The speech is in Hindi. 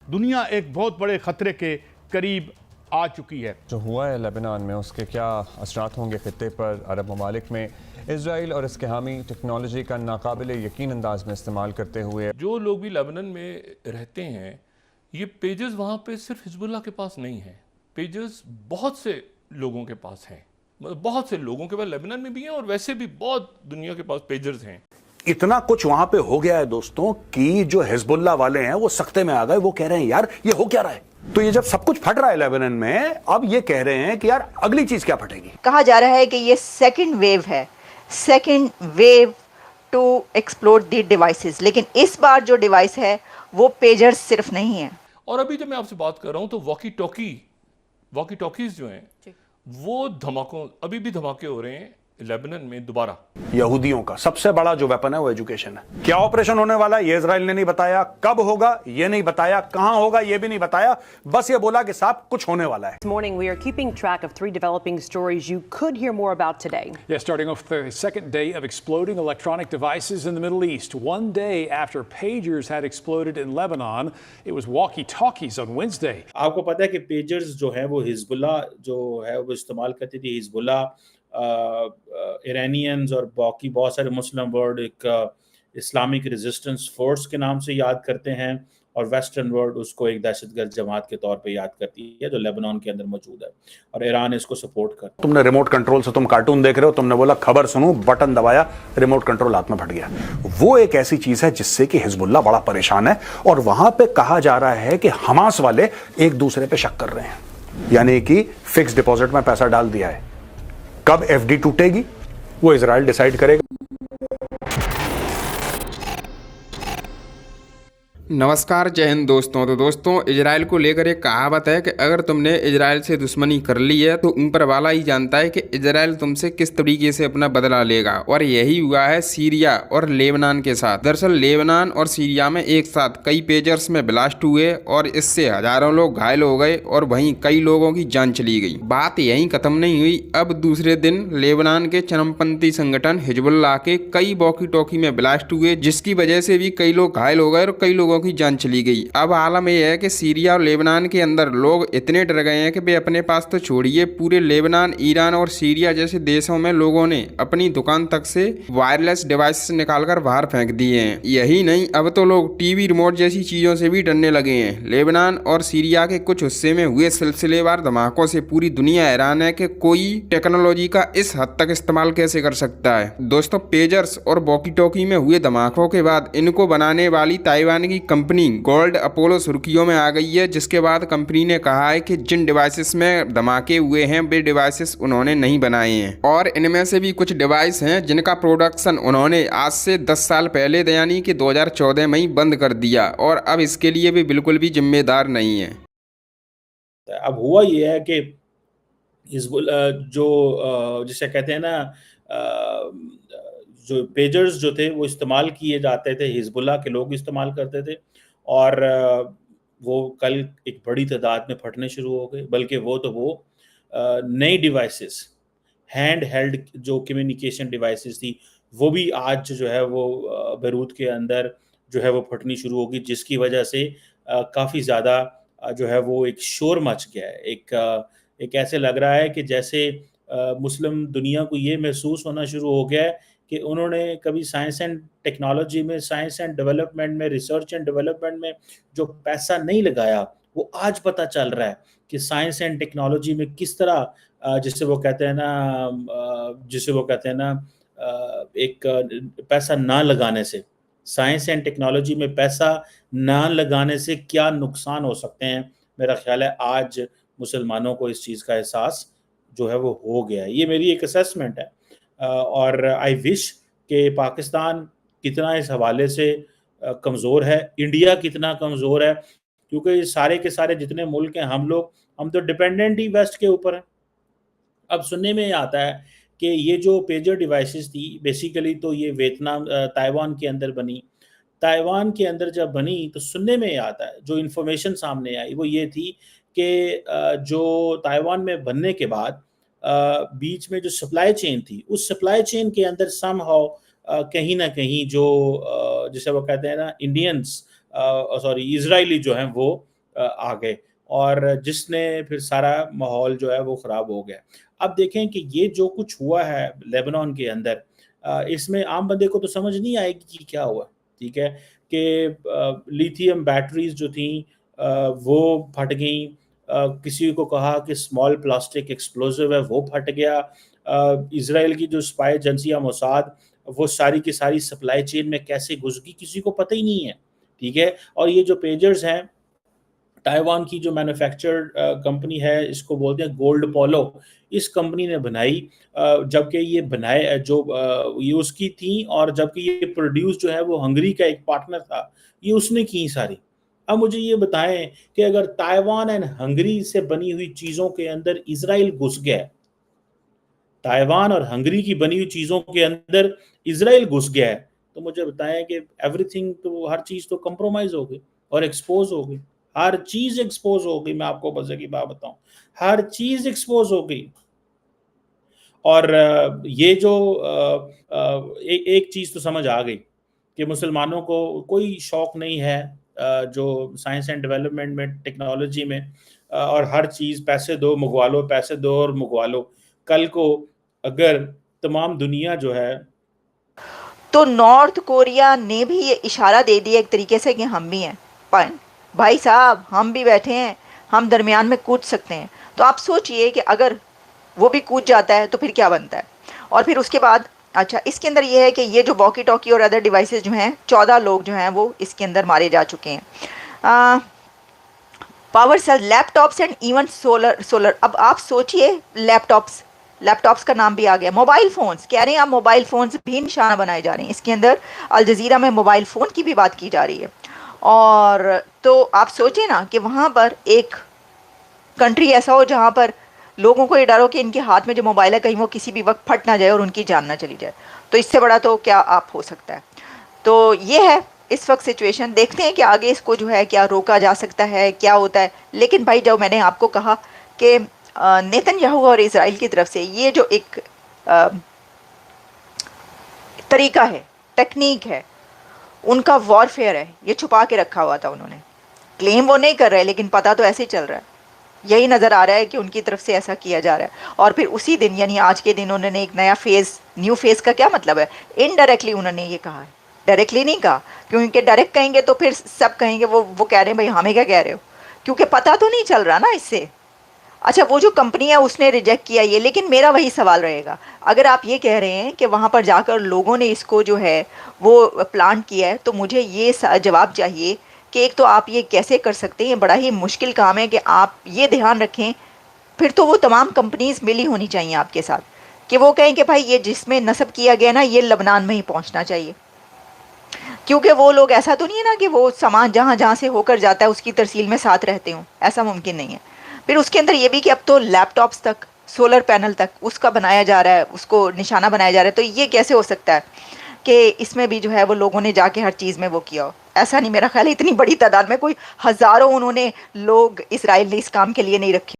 दुनिया एक बहुत बड़े खतरे के करीब आ चुकी है। जो हुआ है लेबनान में उसके क्या असरात होंगे खित्ते पर, अरब ममालिक में इसराइल और इसके हामी टेक्नोलॉजी का नाकाबिल यकीन अंदाज में इस्तेमाल करते हुए। जो लोग भी लेबनान में रहते हैं, ये पेजेस वहाँ पे सिर्फ हिजबुल्लाह के पास नहीं है, पेजेस बहुत से लोगों के पास हैं, मतलब बहुत से लोगों के पास लेबनान में भी हैं और वैसे भी बहुत दुनिया के पास पेजर्स हैं। इतना कुछ वहां पे हो गया है दोस्तों कि जो हिजबुल्लाह वाले हैं वो सख्ते में आ गए। वो कह रहे हैं यार ये हो क्या रहा है। तो ये जब सब कुछ फट रहा है लेबनान में, अब ये कह रहे हैं कि यार अगली चीज क्या फटेगी। कहा जा रहा है कि ये सेकंड वेव है, second wave to explore the devices. लेकिन इस बार जो डिवाइस है वो पेजर्स सिर्फ नहीं है। और अभी जब मैं आपसे बात कर रहा हूँ तो वॉकी टॉकीज जो हैं वो धमाकों, अभी भी धमाके हो रहे हैं लेबनान में दोबारा। यहूदियों का सबसे बड़ा जो वेपन है वो एजुकेशन है। क्या ऑपरेशन होने वाला है ये इजराइल ने नहीं बताया, कब होगा ये नहीं बताया, कहां होगा ये भी नहीं बताया, बस ये बोला कि साहब कुछ होने वाला है। This morning we are keeping track of 3 developing stories you could hear more about today. Yeah, starting off the second day of exploding electronic devices in the Middle East. One day after pagers had exploded in Lebanon, it was walkie-talkies on Wednesday. आपको पता है कि पेजर्स जो है वो हिजबुल्लाह जो है वो इस्तेमाल करती थी। हिजबुल्लाह इरानियंस और बाकी बहुत सारे मुस्लिम वर्ल्ड एक इस्लामिक रेजिस्टेंस फोर्स के नाम से याद करते हैं और वेस्टर्न वर्ल्ड उसको एक दहशतगर्द जमात के तौर पे याद करती है जो लेबनान के अंदर मौजूद है और ईरान इसको सपोर्ट करता है। तुमने रिमोट कंट्रोल से तुम कार्टून देख रहे हो, तुमने बोला खबर सुनो, बटन दबाया, रिमोट कंट्रोल हाथ में फट गया। वो एक ऐसी चीज है जिससे कि हिजबुल्लाह बड़ा परेशान है और वहां पे कहा जा रहा है कि हमास वाले एक दूसरे पे शक कर रहे हैं, यानी कि फिक्स डिपॉजिट में पैसा डाल दिया है, कब एफडी टूटेगी वो इजराइल डिसाइड करेगा। नमस्कार, जय हिंद दोस्तों। तो दोस्तों, इजराइल को लेकर एक कहावत है कि अगर तुमने इजराइल से दुश्मनी कर ली है तो ऊपर वाला ही जानता है कि इजराइल तुमसे किस तरीके से अपना बदला लेगा। और यही हुआ है सीरिया और लेबनान के साथ। दरअसल लेबनान और सीरिया में एक साथ कई पेजर्स में ब्लास्ट हुए और इससे हजारों लोग घायल हो गए और वहीं कई लोगों की जान चली गई। बात यहीं खत्म नहीं हुई। अब दूसरे दिन लेबनान के चरमपंथी संगठन हिजबुल्लाह के कई वॉकी टॉकी में ब्लास्ट हुए, जिसकी वजह से भी कई लोग घायल हो गए और कई लोगों की जान चली गई। अब आलम यह है कि सीरिया और लेबनान के अंदर लोग इतने डर गए हैं कि वे अपने पास तो छोड़िए, पूरे लेबनान, ईरान और सीरिया जैसे देशों में लोगों ने अपनी दुकान तक से वायरलेस डिवाइस निकालकर बाहर फेंक दिए हैं। यही नहीं, अब तो लोग टीवी रिमोट जैसी चीजों से भी डरने लगे हैं। लेबनान और सीरिया के कुछ हिस्से में हुए सिलसिलेवार धमाकों से पूरी दुनिया हैरान है कि कोई टेक्नोलॉजी का इस हद तक इस्तेमाल कैसे कर सकता है। दोस्तों, पेजर्स और वॉकी टॉकी में हुए धमाकों के बाद इनको बनाने वाली ताइवान की कंपनी गोल्ड अपोलो सुर्खियों में आ गई है, जिसके बाद कंपनी ने कहा है कि जिन डिवाइसेस में धमाके हुए हैं वे डिवाइसेस उन्होंने नहीं बनाए हैं और इनमें से भी कुछ डिवाइस हैं जिनका प्रोडक्शन उन्होंने आज से 10 साल पहले यानी कि 2014 में ही बंद कर दिया और अब इसके लिए भी बिल्कुल भी जिम्मेदार नहीं है। अब हुआ ये है कि हिजबुल्लाह जो जिसे कहते हैं ना, जो पेजर्स जो थे वो इस्तेमाल किए जाते थे, हिजबुल्लाह के लोग इस्तेमाल करते थे और वो कल एक बड़ी तादाद में फटने शुरू हो गए। बल्कि वो नई डिवाइसेस, हैंड हेल्ड जो कम्युनिकेशन डिवाइसेस थी वो भी आज जो है वो बैरूत के अंदर जो है वो फटनी शुरू होगी, जिसकी वजह से काफ़ी ज़्यादा जो है वो एक शोर मच गया है। एक ऐसे लग रहा है कि जैसे मुस्लिम दुनिया को ये महसूस होना शुरू हो गया है कि उन्होंने कभी साइंस एंड टेक्नोलॉजी में, साइंस एंड डेवलपमेंट में, रिसर्च एंड डेवलपमेंट में जो पैसा नहीं लगाया वो आज पता चल रहा है कि साइंस एंड टेक्नोलॉजी में किस तरह जिसे वो कहते हैं ना एक पैसा ना लगाने से, साइंस एंड टेक्नोलॉजी में पैसा ना लगाने से क्या नुकसान हो सकते हैं। मेरा ख्याल है आज मुसलमानों को इस चीज़ का एहसास जो है वो हो गया है। ये मेरी एक असेसमेंट है और आई विश कि पाकिस्तान कितना इस हवाले से कमज़ोर है, इंडिया कितना कमज़ोर है, क्योंकि सारे के सारे जितने मुल्क हैं हम तो डिपेंडेंट ही वेस्ट के ऊपर हैं। अब सुनने में आता है कि ये जो पेजर डिवाइसेस थी बेसिकली तो ये वियतनाम, ताइवान के अंदर बनी। ताइवान के अंदर जब बनी तो सुनने में आता है, जो इन्फॉर्मेशन सामने आई वो ये थी कि जो ताइवान में बनने के बाद बीच में जो सप्लाई चेन थी, उस सप्लाई चेन के अंदर समहाउ कहीं ना कहीं जो जिसे वो कहते हैं ना इंडियंस, सॉरी इजरायली जो हैं वो आ गए और जिसने फिर सारा माहौल जो है वो ख़राब हो गया। अब देखें कि ये जो कुछ हुआ है लेबनान के अंदर, इसमें आम बंदे को तो समझ नहीं आएगी कि क्या हुआ, ठीक है? कि लिथियम बैटरीज़ जो थीं वो फट गईं, किसी को कहा कि स्मॉल प्लास्टिक एक्सप्लोसिव है वो फट गया, इज़राइल की जो स्पाई एजेंसियाँ मोसाद वो सारी की सारी सप्लाई चेन में कैसे घुस गई किसी को पता ही नहीं है, ठीक है? और ये जो पेजर्स हैं, ताइवान की जो मैन्युफैक्चर्ड कंपनी है, इसको बोलते हैं गोल्ड पोलो, इस कंपनी ने बनाई, जबकि ये बनाए जो ये उसकी थी, और जबकि ये प्रोड्यूस जो है वो हंगरी का एक पार्टनर था, ये उसने की सारी। अब मुझे ये बताएं कि अगर ताइवान एंड हंगरी से बनी हुई चीज़ों के अंदर इजराइल घुस गया, ताइवान और हंगरी की बनी हुई चीज़ों के अंदर इजराइल घुस गया है, तो मुझे बताएं कि एवरीथिंग, तो हर चीज़ तो कंप्रोमाइज हो गई और एक्सपोज हो गई, हर चीज़ एक्सपोज हो गई। मैं आपको मजे की बात बताऊं, हर चीज़ एक्सपोज हो गई। और ये जो एक चीज़ तो समझ आ गई कि मुसलमानों को कोई शौक़ नहीं है जो साइंस एंड डेवलपमेंट में, टेक्नोलॉजी में, और हर चीज़ पैसे दो मंगवा लो, पैसे दो और मंगवा लो। कल को अगर तमाम दुनिया जो है, तो नॉर्थ कोरिया ने भी ये इशारा दे दिया एक तरीके से कि हम भी हैं, पर भाई साहब हम भी बैठे हैं, हम दरमियान में कूद सकते हैं। तो आप सोचिए कि अगर वो भी कूद जाता है तो फिर क्या बनता है। और फिर उसके बाद अच्छा, इसके अंदर ये है कि ये जो वॉकी टॉकी और अदर डिवाइसेस जो हैं, 14 लोग जो हैं वो इसके अंदर मारे जा चुके हैं। Power cell, laptops and even solar. अब आप सोचिए, लैपटॉप्स का नाम भी आ गया, मोबाइल फ़ोन्स कह रहे हैं, अब मोबाइल फ़ोन्स भी निशाना बनाए जा रहे हैं। इसके अंदर अल जज़ीरा में मोबाइल फ़ोन की भी बात की जा रही है। और तो आप सोचें ना कि वहाँ पर एक कंट्री ऐसा हो जहाँ पर लोगों को ये डर हो कि इनके हाथ में जो मोबाइल है कहीं वो किसी भी वक्त फट ना जाए और उनकी जान ना चली जाए। तो इससे बड़ा तो क्या आप हो सकता है। तो ये है इस वक्त सिचुएशन। देखते हैं कि आगे इसको जो है क्या रोका जा सकता है, क्या होता है। लेकिन भाई, जब मैंने आपको कहा कि नेतन्याहू और इजराइल की तरफ से ये जो एक तरीका है, टेक्निक है, उनका वॉरफेयर है, ये छुपा के रखा हुआ था उन्होंने। क्लेम वो नहीं कर रहे, लेकिन पता तो ऐसे ही चल रहा है। यही नज़र आ रहा है कि उनकी तरफ से ऐसा किया जा रहा है। और फिर उसी दिन, यानी आज के दिन, उन्होंने एक नया फेज़, न्यू फेज़ का क्या मतलब है, इनडायरेक्टली उन्होंने ये कहा है, डायरेक्टली नहीं कहा, क्योंकि डायरेक्ट कहेंगे तो फिर सब कहेंगे वो कह रहे हैं भाई हमें क्या कह रहे हो, क्योंकि पता तो नहीं चल रहा ना इससे। अच्छा, वो जो कंपनी है उसने रिजेक्ट किया ये, लेकिन मेरा वही सवाल रहेगा, अगर आप ये कह रहे हैं कि वहाँ पर जाकर लोगों ने इसको जो है वो प्लांट किया है, तो मुझे ये जवाब चाहिए कि एक तो आप ये कैसे कर सकते हैं, बड़ा ही मुश्किल काम है कि आप ये ध्यान रखें। फिर तो वो तमाम कंपनीज मिली होनी चाहिए आपके साथ कि वो कहें कि भाई ये जिसमें नस्ब किया गया ना, ये लबनान में ही पहुंचना चाहिए, क्योंकि वो लोग, ऐसा तो नहीं है ना कि वो सामान जहाँ जहाँ से होकर जाता है उसकी तरसील में साथ रहते हों, ऐसा मुमकिन नहीं है। फिर उसके अंदर ये भी कि अब तो लैपटॉप्स तक, सोलर पैनल तक उसका बनाया जा रहा है, उसको निशाना बनाया जा रहा है। तो ये कैसे हो सकता है कि इसमें भी जो है वो लोगों ने जाके हर चीज़ में वो किया हो। ऐसा नहीं, मेरा ख्याल है इतनी बड़ी तादाद में कोई हज़ारों उन्होंने लोग इसराइल ने इस काम के लिए नहीं रखे।